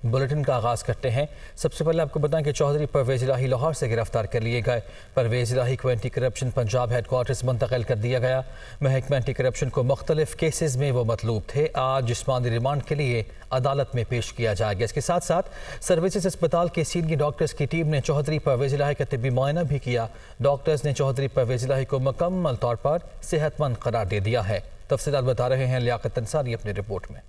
Bulletin کا آغاز کرتے ہیں۔ سب سے پہلے آپ کو بتائیں کہ چودھری پرویز الہی لاہور سے گرفتار کر لیے گئے۔ پرویز الہی کو anti corruption Punjab headquarters منتقل کر دیا گیا۔ محکمہ اینٹی کرپشن کو مختلف کیسز میں وہ مطلوب تھے۔ آج جسمانی ریمانڈ کے لیے عدالت میں پیش کیا جائے گا۔ اس کے ساتھ ساتھ سروسز اسپتال کے سینئر ڈاکٹرز کی ٹیم نے چودھری پرویز الہی کا طبی معائنہ بھی کیا۔ ڈاکٹرز نے چودھری پرویز الہی کو مکمل طور پر صحت مند قرار دے دیا ہے۔ تفصیلات بتا رہے ہیں لیاقت انصاری اپنی رپورٹ میں۔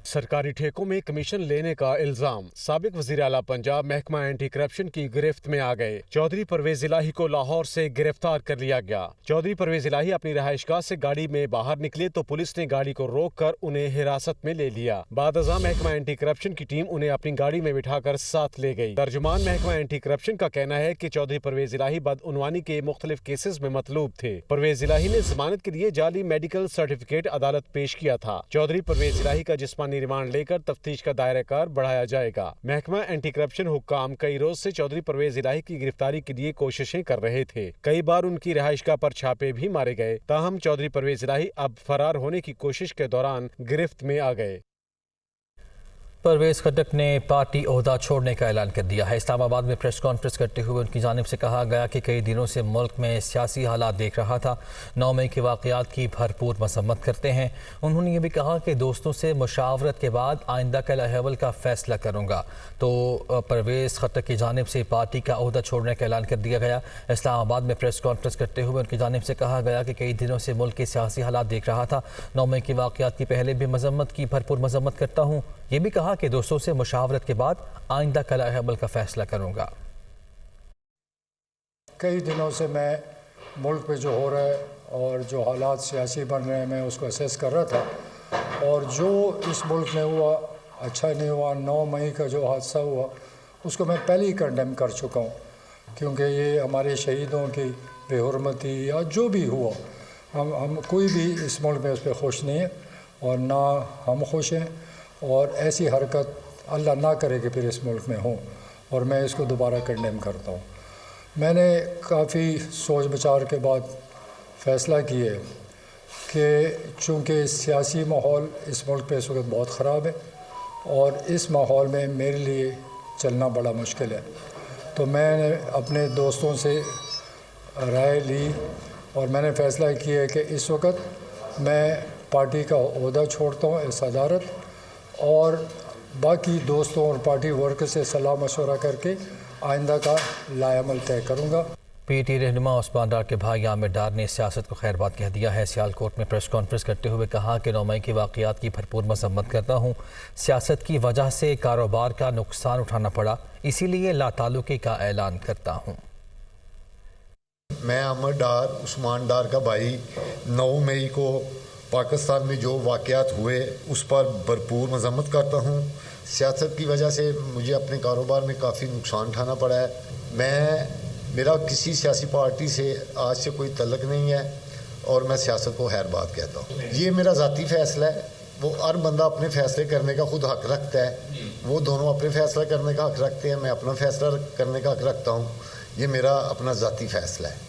سرکاری ٹھیکوں میں کمیشن لینے کا الزام، سابق وزیر اعلیٰ پنجاب محکمہ اینٹی کرپشن کی گرفت میں آ گئے۔ چودھری پرویز الہی کو لاہور سے گرفتار کر لیا گیا۔ چودھری پرویز الہی اپنی رہائش گاہ سے گاڑی میں باہر نکلے تو پولیس نے گاڑی کو روک کر انہیں حراست میں لے لیا۔ بعد ازاں محکمہ اینٹی کرپشن کی ٹیم انہیں اپنی گاڑی میں بٹھا کر ساتھ لے گئی۔ ترجمان محکمہ اینٹی کرپشن کا کہنا ہے کہ چودھری پرویز الہی بدعنوانی کے مختلف کیسز میں مطلوب تھے۔ پرویز الہی نے ضمانت کے لیے جعلی میڈیکل سرٹیفکیٹ عدالت پیش کیا تھا۔ چودھری پرویز الہی کا جسمانی ریمانڈ لے کر تفتیش کا دائرہ کار بڑھایا جائے گا۔ محکمہ اینٹی کرپشن حکام کئی روز سے چودھری پرویز الہی کی گرفتاری کے لیے کوششیں کر رہے تھے۔ کئی بار ان کی رہائش گاہ پر چھاپے بھی مارے گئے، تاہم چودھری پرویز الہی اب فرار ہونے کی کوشش کے دوران گرفت میں آ گئے۔ پرویز خٹک نے پارٹی عہدہ چھوڑنے کا اعلان کر دیا ہے۔ اسلام آباد میں پریس کانفرنس کرتے ہوئے ان کی جانب سے کہا گیا کہ کئی دنوں سے ملک میں سیاسی حالات دیکھ رہا تھا، 9 مئی کے واقعات کی بھرپور مذمت کرتے ہیں۔ انہوں نے یہ بھی کہا کہ دوستوں سے مشاورت کے بعد آئندہ کا لاحول کا فیصلہ کروں گا۔ تو پرویز خٹک کی جانب سے پارٹی کا عہدہ چھوڑنے کا اعلان کر دیا گیا۔ اسلام آباد میں پریس کانفرنس کرتے ہوئے ان کی جانب سے کہا گیا کہ کئی دنوں سے ملک کے سیاسی حالات دیکھ رہا تھا، 9 مئی کے واقعات کی پہلے بھی بھرپور مذمت کرتا ہوں۔ یہ بھی کہا کہ دوستوں سے مشاورت کے بعد آئندہ کا لاحول کا فیصلہ کروں گا۔ کئی دنوں سے میں ملک پہ جو ہو رہا ہے اور جو حالات سیاسی بن رہے ہیں میں اس کو اسیس کر رہا تھا، اور جو اس ملک میں ہوا اچھا نہیں ہوا۔ 9 مئی کا جو حادثہ ہوا اس کو میں پہلے ہی کنڈیم کر چکا ہوں، کیونکہ یہ ہمارے شہیدوں کی بے حرمتی یا جو بھی ہوا، ہم کوئی بھی اس ملک میں اس پہ خوش نہیں ہے اور نہ ہم خوش ہیں، اور ایسی حرکت اللہ نہ کرے کہ پھر اس ملک میں ہوں، اور میں اس کو دوبارہ کنڈیم کرتا ہوں۔ میں نے کافی سوچ بچار کے بعد فیصلہ کیا ہے کہ چونکہ سیاسی ماحول اس ملک پہ اس وقت بہت خراب ہے اور اس ماحول میں میرے لیے چلنا بڑا مشکل ہے، تو میں نے اپنے دوستوں سے رائے لی اور میں نے فیصلہ کیا ہے کہ اس وقت میں پارٹی کا عہدہ چھوڑتا ہوں اس صدارت، اور باقی دوستوں اور پارٹی ورکر سے صلاح مشورہ کر کے آئندہ کا لائحہ عمل طے کروں گا۔ پی ٹی رہنما عثمان ڈار کے بھائی عامر ڈار نے سیاست کو خیر بات کہہ دیا ہے۔ سیالکوٹ میں پریس کانفرنس کرتے ہوئے کہا کہ 9 مئی کے واقعات کی بھرپور مذمت کرتا ہوں۔ سیاست کی وجہ سے کاروبار کا نقصان اٹھانا پڑا، اسی لیے لا تعلقی کا اعلان کرتا ہوں۔ میں عامر ڈار، عثمان ڈار کا بھائی، 9 مئی کو پاکستان میں جو واقعات ہوئے اس پر بھرپور مذمت کرتا ہوں۔ سیاست کی وجہ سے مجھے اپنے کاروبار میں کافی نقصان اٹھانا پڑا ہے۔ میرا کسی سیاسی پارٹی سے آج سے کوئی تعلق نہیں ہے اور میں سیاست کو خیر بات کہتا ہوں۔ یہ میرا ذاتی فیصلہ ہے، وہ ہر بندہ اپنے فیصلے کرنے کا خود حق رکھتا ہے، وہ دونوں اپنے فیصلہ کرنے کا حق رکھتے ہیں، میں اپنا فیصلہ کرنے کا حق رکھتا ہوں۔ یہ میرا اپنا ذاتی فیصلہ ہے۔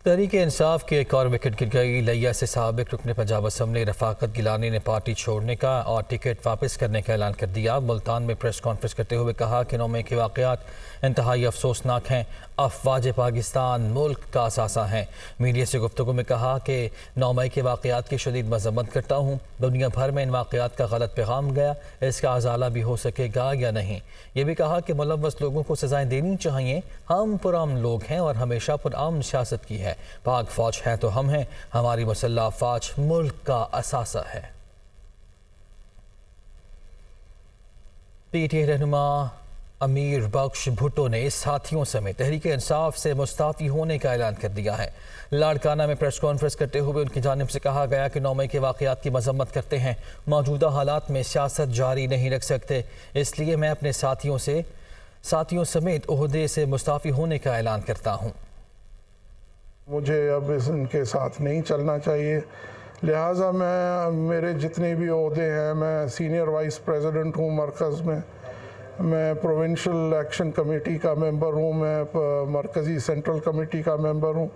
تحریک انصاف کی ایک اور وکٹ گر گئی۔ لیا سے سابق رکن پنجاب اسمبلی رفاقت گیلانی نے پارٹی چھوڑنے کا اور ٹکٹ واپس کرنے کا اعلان کر دیا۔ ملتان میں پریس کانفرنس کرتے ہوئے کہا کہ 9 مئی کے واقعات انتہائی افسوسناک ہیں، افواج پاکستان ملک کا اثاثہ ہیں۔ میڈیا سے گفتگو میں کہا کہ 9 مئی کے واقعات کی شدید مذمت کرتا ہوں۔ دنیا بھر میں ان واقعات کا غلط پیغام گیا، اس کا ازالہ بھی ہو سکے گا یا نہیں۔ یہ بھی کہا کہ ملوث لوگوں کو سزائیں دینی چاہیے۔ ہم پرامن لوگ ہیں اور ہمیشہ پرامن سیاست کی ہے۔ پاک فوج ہے تو ہم ہیں، ہماری مسلح افواج ملک کا اثاثہ ہے۔ پی ٹی آئی رہنما امیر بخش بھٹو نے ساتھیوں سمیت تحریک انصاف سے مستعفی ہونے کا اعلان کر دیا ہے۔ لاڑکانہ میں پریس کانفرنس کرتے ہوئے ان کی جانب سے کہا گیا کہ 9 مئی کے واقعات کی مذمت کرتے ہیں، موجودہ حالات میں سیاست جاری نہیں رکھ سکتے، اس لیے میں اپنے ساتھیوں سمیت عہدے سے مستعفی ہونے کا اعلان کرتا ہوں۔ مجھے اب ان کے ساتھ نہیں چلنا چاہیے، لہٰذا میرے جتنے بھی عہدے ہیں، میں سینئر وائس پریزیڈنٹ ہوں مرکز میں پروونشل ایکشن کمیٹی کا ممبر ہوں، میں مرکزی سینٹرل کمیٹی کا ممبر ہوں،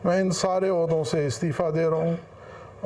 میں ان سارے عہدوں سے استعفیٰ دے رہا ہوں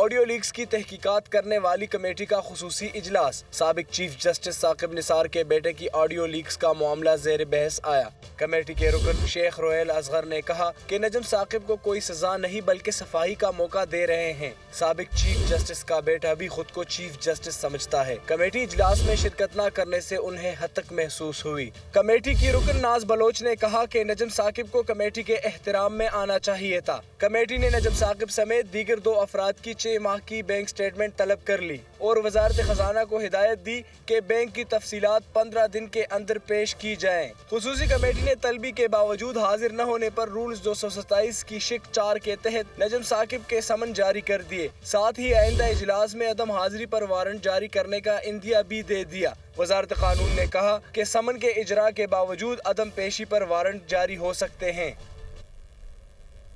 آڈیو لیکس کی تحقیقات کرنے والی کمیٹی کا خصوصی اجلاس، سابق چیف جسٹس ثاقب نثار کے بیٹے کی آڈیو لیکس کا معاملہ زیر بحث آیا۔ کمیٹی کے رکن شیخ رویل اصغر نے کہا کہ نجم ثاقب کو کوئی سزا نہیں بلکہ صفائی کا موقع دے رہے ہیں۔ سابق چیف جسٹس کا بیٹا بھی خود کو چیف جسٹس سمجھتا ہے۔ کمیٹی اجلاس میں شرکت نہ کرنے سے انہیں ہتک محسوس ہوئی۔ کمیٹی کی رکن ناز بلوچ نے کہا کہ نجم ثاقب کو کمیٹی کے احترام میں آنا چاہیے تھا۔ کمیٹی نے نجم ثاقب سمیت دیگر 2 افراد کی 6 ماہ کی بینک سٹیٹمنٹ طلب کر لی اور وزارت خزانہ کو ہدایت دی کہ بینک کی تفصیلات 15 دن کے اندر پیش کی جائیں۔ خصوصی کمیٹی نے طلبی کے باوجود حاضر نہ ہونے پر رولز 227 کی شق 4 کے تحت نجم ثاقب کے سمن جاری کر دیے، ساتھ ہی آئندہ اجلاس میں عدم حاضری پر وارنٹ جاری کرنے کا اندیا بھی دے دیا۔ وزارت قانون نے کہا کہ سمن کے اجرا کے باوجود عدم پیشی پر وارنٹ جاری ہو سکتے ہیں۔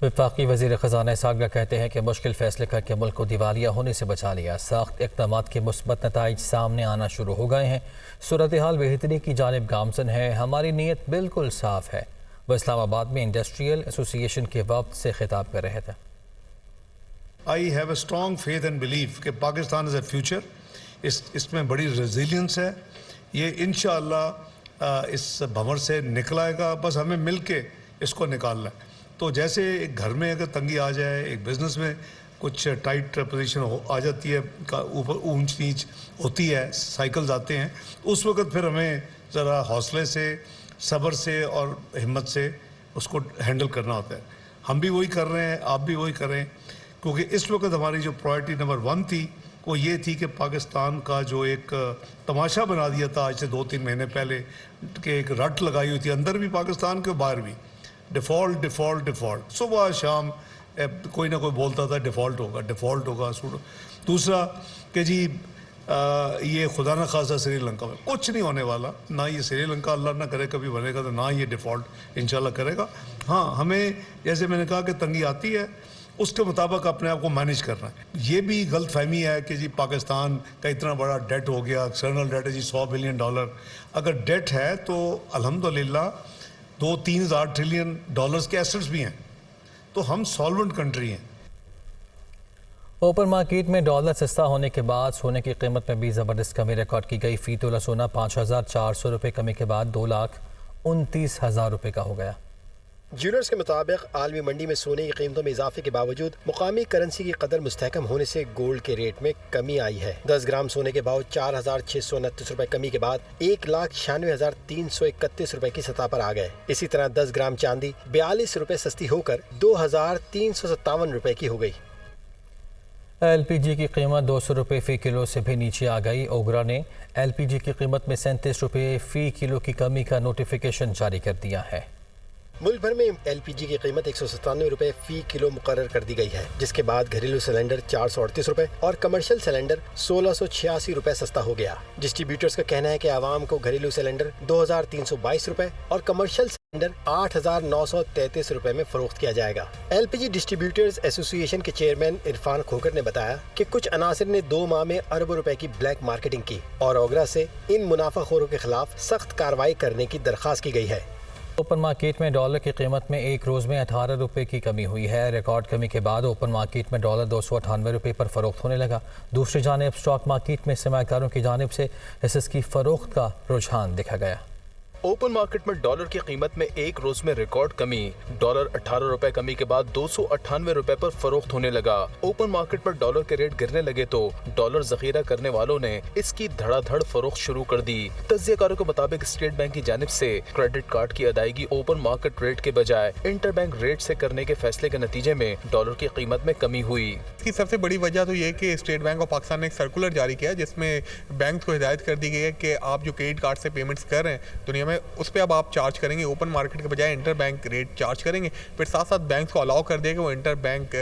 وفاقی وزیر خزانہ ساگرہ کہتے ہیں کہ مشکل فیصلے کر کے ملک کو دیوالیہ ہونے سے بچا لیا، ساخت اقدامات کے مثبت نتائج سامنے آنا شروع ہو گئے ہیں، صورتحال بہتری کی جانب گامزن ہے، ہماری نیت بالکل صاف ہے۔ وہ اسلام آباد میں انڈسٹریل ایسوسی ایشن کے وفد سے خطاب کر رہے تھے۔ I have a strong faith and belief کہ پاکستان is a future، اس میں بڑی ریزیلینس ہے، یہ انشاءاللہ اس بھنور سے نکل آئے گا، بس ہمیں مل کے اس کو نکالنا ہے۔ تو جیسے ایک گھر میں اگر تنگی آ جائے، ایک بزنس میں کچھ ٹائٹ پوزیشن آ جاتی ہے، اوپر اونچ نیچ ہوتی ہے، سائیکلز آتے ہیں، اس وقت پھر ہمیں ذرا حوصلے سے، صبر سے اور ہمت سے اس کو ہینڈل کرنا ہوتا ہے۔ ہم بھی وہی کر رہے ہیں، آپ بھی وہی کر رہے ہیں، کیونکہ اس وقت ہماری جو پرائرٹی نمبر 1 تھی وہ یہ تھی کہ پاکستان کا جو ایک تماشا بنا دیا تھا آج سے 2-3 مہینے پہلے کہ ایک رٹ لگائی ہوئی تھی اندر بھی پاکستان کے باہر بھی، ڈیفالٹ ڈیفالٹ ڈیفالٹ، صبح شام کوئی نہ کوئی بولتا تھا ڈیفالٹ ہوگا ڈیفالٹ ہوگا۔ دوسرا کہ جی یہ خدا نہ خواستہ سری لنکا میں کچھ نہیں ہونے والا، نہ یہ سری لنکا اللہ نہ کرے کبھی بنے گا، تو نہ یہ ڈیفالٹ انشاءاللہ کرے گا۔ ہاں ہمیں جیسے میں نے کہا کہ تنگی آتی ہے، اس کے مطابق اپنے آپ کو مینیج کرنا ہے۔ یہ بھی غلط فہمی ہے کہ جی پاکستان کا اتنا بڑا ڈیٹ ہو گیا، ایکسٹرنل ڈیٹ ہے جی $100 بلین۔ اگر ڈیٹ ہے تو الحمدللہ 2-3 ہزار ٹریلین ڈالرز کے ایسٹس بھی ہیں، تو ہم سالونٹ کنٹری ہیں۔ اوپن مارکیٹ میں ڈالر سستا ہونے کے بعد سونے کی قیمت میں بھی زبردست کمی ریکارڈ کی گئی۔ فی تولہ سونا 5,400 روپے کمی کے بعد 2,29,000 روپے کا ہو گیا۔ جیولرز کے مطابق عالمی منڈی میں سونے کی قیمتوں میں اضافے کے باوجود مقامی کرنسی کی قدر مستحکم ہونے سے گولڈ کے ریٹ میں کمی آئی ہے۔ 10 گرام سونے کے بھاؤ 4,629 روپے کمی کے بعد 1,96,331 روپے کی سطح پر آ گئے۔ اسی طرح 10 گرام چاندی 42 روپے سستی ہو کر 2,357 روپے کی ہو گئی۔ ایل پی جی کی قیمت 200 روپے فی کلو سے بھی نیچے آ گئی۔ اوگرا نے ایل پی جی کی قیمت میں 37 روپے فی کلو کی کمی کا نوٹیفیکیشن جاری کر دیا ہے۔ ملک بھر میں ایل پی جی کی قیمت 197 روپے فی کلو مقرر کر دی گئی ہے، جس کے بعد گھریلو سلنڈر 438 روپے اور کمرشل سلنڈر 1,686 روپے سستا ہو گیا۔ ڈسٹریبیوٹرز کا کہنا ہے کہ عوام کو گھریلو سلنڈر 2,322 روپے اور کمرشل سلنڈر 8,933 روپے میں فروخت کیا جائے گا۔ ایل پی جی ڈسٹریبیوٹرز ایسوسی ایشن کے چیئرمین عرفان کھوکر نے بتایا کہ کچھ عناصر نے 2 ماہ میں اربوں روپے کی بلیک مارکیٹنگ کی اور اوگرا سے ان منافع خوروں کے خلاف سخت کارروائی کرنے کی درخواست کی گئی ہے۔ اوپن مارکیٹ میں ڈالر کی قیمت میں ایک روز میں 18 روپے کی کمی ہوئی ہے۔ ریکارڈ کمی کے بعد اوپن مارکیٹ میں ڈالر 298 روپے پر فروخت ہونے لگا۔ دوسری جانب اسٹاک مارکیٹ میں سرمایہ کاروں کی جانب سے حصص کی فروخت کا رجحان دیکھا گیا۔ اوپن مارکیٹ میں ڈالر کی قیمت میں ایک روز میں ریکارڈ کمی، ڈالر 18 روپے کمی کے بعد 298 روپے پر فروخت ہونے لگا۔ اوپن مارکیٹ پر ڈالر کے ریٹ گرنے لگے تو ڈالر ذخیرہ کرنے والوں نے اس کی دھڑا دھڑ فروخت شروع کر دی۔ تجزیہ کاروں کے مطابق اسٹیٹ بینک کی جانب سے کریڈٹ کارڈ کی ادائیگی اوپن مارکیٹ ریٹ کے بجائے انٹر بینک ریٹ سے کرنے کے فیصلے کے نتیجے میں ڈالر کی قیمت میں کمی ہوئی۔ اس کی سب سے بڑی وجہ تو یہ کہ اسٹیٹ بینک آف پاکستان نے ایک سرکولر جاری کیا جس میں بینک کو ہدایت کر دی گئی ہے کہ آپ جو کریڈٹ کارڈ سے پیمنٹس کر رہے ہیں دنیا میں، اس پہ اب آپ چارج کریں گے اوپن مارکیٹ کے بجائے انٹر بینک ریٹ چارج کریں گے۔ پھر ساتھ ساتھ بینکس کو الاؤ کر دے کہ وہ انٹر بینک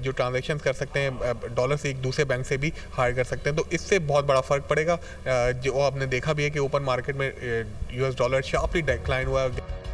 جو ٹرانزیکشن کر سکتے ہیں ڈالر سے ایک دوسرے بینک سے بھی ہائر کر سکتے ہیں، تو اس سے بہت بڑا فرق پڑے گا۔ جو آپ نے دیکھا بھی ہے کہ اوپن مارکیٹ میں US ڈالر شارپلی ڈیکلائن ہوا ہے۔